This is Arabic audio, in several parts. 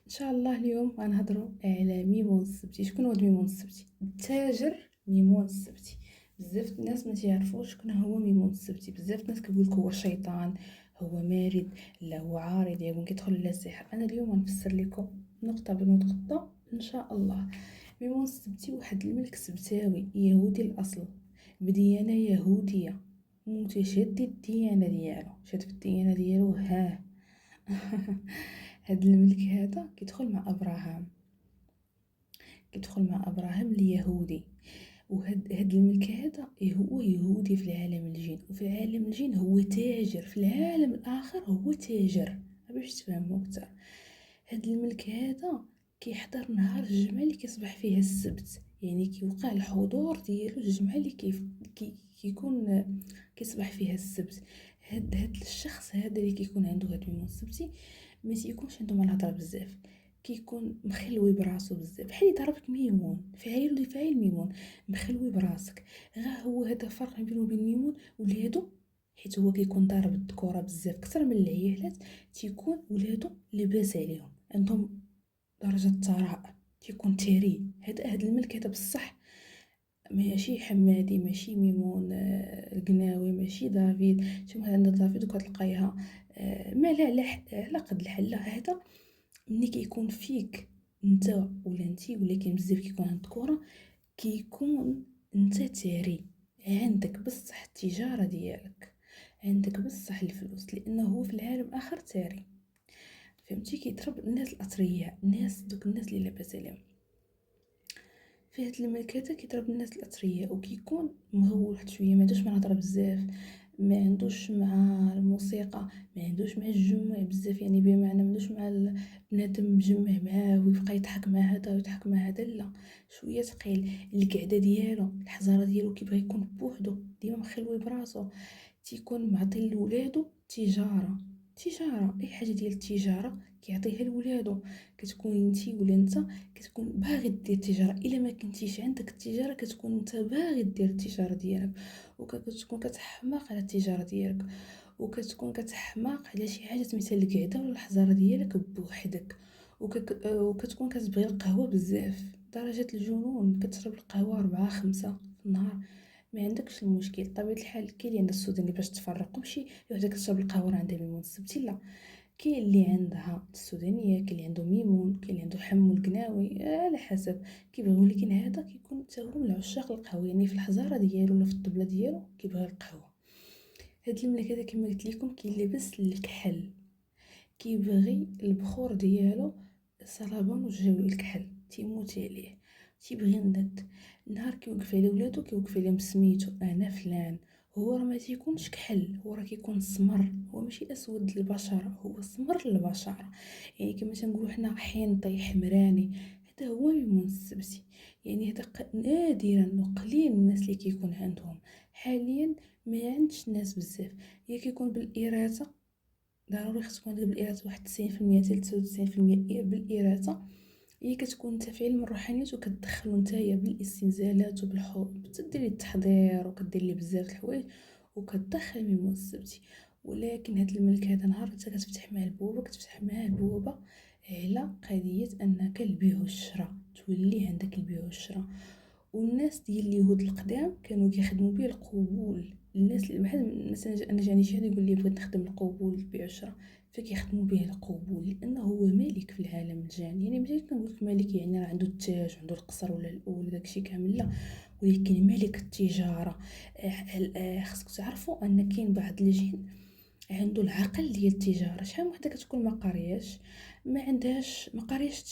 ان شاء الله اليوم غنهضروا على ميمون السبتي. شكون هو ميمون السبتي؟ التاجر ميمون السبتي. بزاف الناس ما تعرفوش شكون هو ميمون السبتي. بزاف الناس كيقول لك هو شيطان، هو مارد، لا هو عارض، يكون كيدخل على السحر. انا اليوم غنفسر لكم نقطه بنقطه ان شاء الله. ميمون السبتي واحد الملك سبتاوي يهودي الاصل بديانه يهوديه، متشدد الديانه ديالو، شاد في الديانه ديالو هاد الملك هذا كيدخل مع ابراهام اليهودي. وهاد الملك هذا هو يهودي في العالم الجن، وفي العالم الجن هو تاجر، في العالم الاخر هو تاجر. باش تفهموا اكثر، هاد الملك هذا كيحضر نهار الجمعه اللي كيصبح فيها السبت، يعني كيوقع الحضور ديالو الجمعه اللي كيكون كيصبح فيها السبت. هاد الشخص هذا اللي كيكون عنده هاد الميمون السبتي ما تيكونش عنده مع الهضره بزاف، كيكون مخلوي براسو بزاف، بحال يضربك ميمون فاعل اللي فاعل ميمون، مخلوي براسك. غا هو هذا الفرق بينه وبين ميمون ولادو، حيت هو كيكون ضارب الذكوره بزاف اكثر من العيالات. تيكون ولادو لاباس عليهم، عندهم درجه ثراء، تيكون ثري. هاد الملك هذا بصح ماشي حمادي، ماشي ميمون القناوي، ماشي دافيد. شوف عندنا دافيد وكتلقايها ما لا على قد الحله. هذا ملي كيكون فيك انت ولا انتي ولا كاين بزاف كيكون عند الكره، كيكون انت تاري، عندك بصح التجاره ديالك، عندك بصح الفلوس، لانه هو في العالم اخر تاري. فهمتي؟ كيضرب الناس الاثرياء، دوك الناس اللي لاباس عليهم. في هاد الملك هذا كيضرب الناس الاثرياء، وكيكون مغول واحد شويه، ما عندوش مع الهضره بزاف، ما عندوش مع الموسيقى، ما عندوش مع الجمع بزاف، يعني بمعنى ما عندوش مع بنادم مجمع معاه ويبقى يضحك مع هذا ويضحك مع هذا، لا، شويه ثقيل. القعده ديالو، الحزاره ديالو، كيبغي يكون بوحدو، ديما مخلوي براسو. تيكون معطي لولادو تجاره، اي حاجه ديال التجاره كيعطيها لولادو. كتكون انتي ولا انت كتكون باغي دير التجاره، الا ما كنتيش عندك التجاره كتكون انت باغي دير التجاره ديالك، وكتكون كتحماق على التجاره ديالك، وكتكون كتحماق على شي حاجه مثل القعده ولا الحزاره ديالك بوحدك. وكتكون كتبغي القهوه بزاف، درجه الجنون، كتشرب القهوه 4 5 في النهار. ما عندكش المشكل. طبيعه الحال كاين اللي عندها السوداني باش تفرقوا، ماشي وحده كتشرب القهوه راه عندها ميمون السبتي، لا. كاين اللي عندها السودانيه، كاين اللي عنده ميمون، كاين اللي عنده حمو القناوي، على حسب كيبغيو. لكن هذا كيكون حتى هو من عشاق القهوه، يعني في الحزاره ديالو ولا في الطبله ديالو كيبغي القهوه. هاد الملك هذا كما قلت لكم كيلبس الكحل، كيبغي البخور ديالو صلابون وجوي الكحل، تيموت عليه، تيبغي الند. نهار كيوقف على ولادو كيوقف عليهم سميتو انا فلان. هو راه ما تيكونش كحل، هو راه كيكون سمر، هو ماشي اسود للبشره، هو سمر للبشره. يعني كما تنقولوا حنا حنطي حمراني. هذا هو ميمون السبتي. يعني هذا نادرا وقليل الناس اللي كيكون عندهم حاليا، ما عندش الناس بزاف. هي كيكون بالإراثة، ضروري خص تكون عندك بالإراثة واحد 90% حتى 99% بالإراثة. هي كتكون انت في علم الروحانيات، وكتدخلو نتايا بالاستنزالات وبالحب، تديري التحضير وكديري بزاف د الحوايج وكتدخل ميمون السبتي. ولكن هاد الملك هذا نهار انت كتفتح معاه البوابه، كتفتح معاه البوابه على قضيه انك البيع والشراء، تولي عندك البيع والشراء. والناس ديال اليهود القدام كانوا كيخدموا به القبول. الناس اللي بحال مثلا انا جاني شي حد يقول لي بغيت نخدم القبول البيع والشراء، فكيخدموا به القبول لانه هو ملك في العالم الجاني. يعني ملي كنقول لك ملك يعني راه عنده التاج وعنده القصر ولا داكشي كامل، لا، ولكن ملك التجاره. خصكم تعرفوا ان كاين بعض الجن عنده العقل ديال التجاره. شحال من وحده كتكون ما قارياش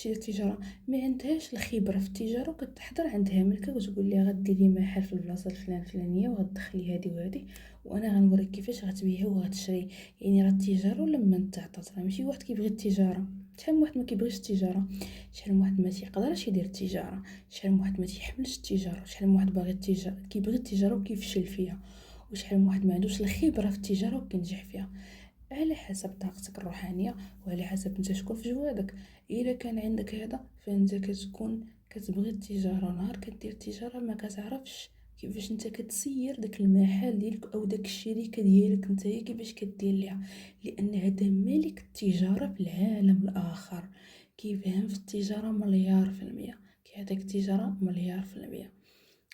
التجاره، ما عندهاش الخبره في التجاره، وكتحضر عندها ملكه وتقول لها غديري محل في البلاصه الفلانيه وغتدخلي هذه وهذه، وانا غنوريك كيفاش غتبيعي وغتشري. يعني راه التجاره لما تعطات، راه ماشي واحد كيبغي التجاره. شحال من واحد ما كيبغيش التجاره، شحال من واحد ما تيقدرش يدير التجاره، شحال من واحد ما تيحملش التجاره، شحال من واحد باغي التجاره كيبغي التجاره وكيفشل فيها، وشحال من واحد ما عندوش الخبره في التجاره وكينجح فيها. على حسب طاقتك الروحانيه وعلى حسب انت شكون في جوادك. الا كان عندك هذا فانت كتكون كتبغي التجاره، نهار كدير التجاره ما كتعرفش كيفاش انت كتسير داك المحل ديالك او داك الشركه ديالك نتايا كيفاش كدير ليها، لان هذا ملك التجاره في العالم الاخر. كيفهم في التجارة 100%، كيعطيك التجارة 100%.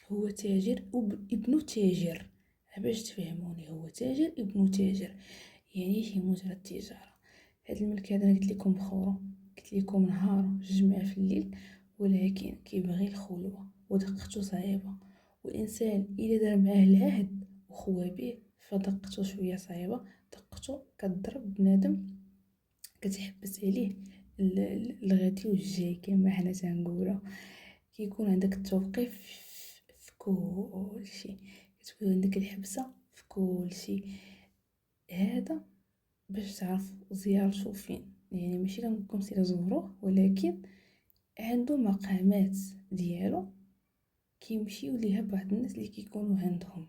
هو تاجر ابن تاجر، باش تفهموني، هو تاجر ابن تاجر، يعني شي مجرد تجارة. هاد الملك هذا انا قلت لكم بخورة، قلت لكم نهار جمعة في الليل، ولكن كيبغي الخلوة ودقته صعيبة، والانسان الا دار معاه العهد وخوى به فدقته شويه صعيبه. دقته كضرب بنادم، كتحبس عليه الغادي والجاي كما حنا تنقولوا. كيكون عندك التوقيف في كل شيء، كتكون عندك الحبسه في كل شيء. هذا باش تعرف زيارته فين، يعني ماشي كنقولكم سير زوروه، ولكن عنده مقامات ديالو كيمشيو ليها بعض الناس اللي كيكونوا عندهم.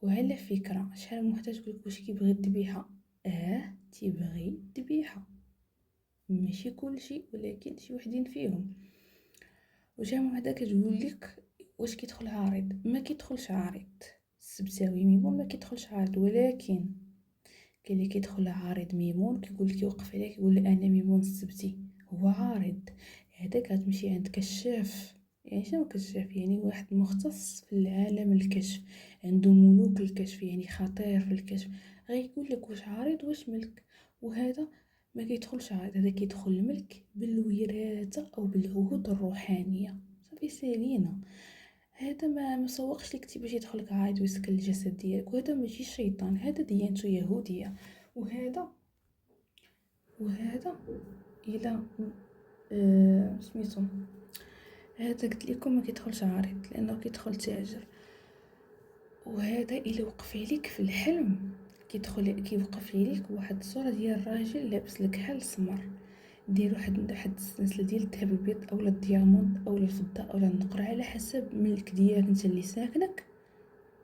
وعلى فكرة شحال من وحده تقولك واش كيبغي الذبيحة، تيبغي الذبيحة، ماشي كلشي ولكن شي وحدين فيهم. وشحال من وحده كتقول لك واش كيدخل عارض، ما كيدخلش عارض. السبتاوي ميمون ما كيدخلش عارض، ولكن كاين اللي كيدخل عارض ميمون، كيقول لك يوقف عليك يقول انا ميمون السبتي، هو عارض. هذاك غتمشي عند كشاف. يعني شنو كشاف؟ يعني واحد مختص في العالم الكشف، عنده ملوك الكشف، يعني خطير في الكشف. غيقول لك واش عارض واش ملك. وهذا ما كيدخلش عارض، هذا كيدخل الملك بالوراثه او بالعهود الروحانيه. صافي سالينا. هذا ما مسوقش لك باش يدخلك عايد ويسكن الجسد ديالك، وهذا ماشي شيطان، هذا ديانته يهوديه. وهذا الى سميتو، هذا قلت لكم ما كيدخلش عارض لانه كيدخل تاجر. وهذا الى وقف عليك في الحلم كيوقف عليك واحد الصوره ديال الراجل لابس لك حل سمر، دير واحد السلسله ديال الذهب البيض اولا الدياموند اولا الفضه اولا النقره، على حسب الملك ديالك انت اللي ساكنك.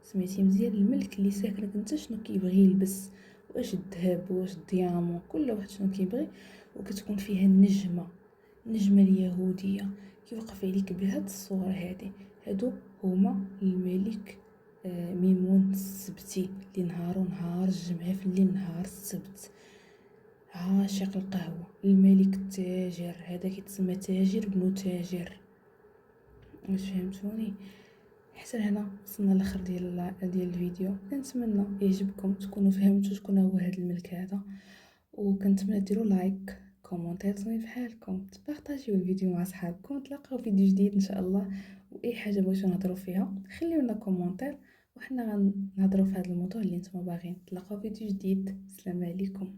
سمعتي مزيان؟ الملك اللي ساكنك انت شنو كيبغي يلبس، واش الذهب واش الديامون، كل واحد شنو كيبغي. وكتكون فيها النجمه اليهوديه كيوقف عليك بهاد الصوره هذه. هادو هما الملك ميمون السبتي، اللي نهارو نهار الجمعه في الليل نهار السبت، عاشق القهوه، الملك التاجر. هذا كيتسمى تاجر بنو تاجر. واش فهمتوني؟ حتى هنا وصلنا لاخر ديال الفيديو. كنتمنى يعجبكم، تكونوا فهمتوا شكون هو هذا الملك هذا، وكنتمنى ديروا لايك كومونتير صغير بحالكم، تبارطاجيو الفيديو مع صحابكم. نتلاقاو في فيديو جديد ان شاء الله. واي حاجه بغيتو نهضروا فيها خليو لنا كومونتير، وحنا غنهضروا في هذا الموضوع اللي نتوما باغيين. نتلاقاو في فيديو جديد. السلام عليكم.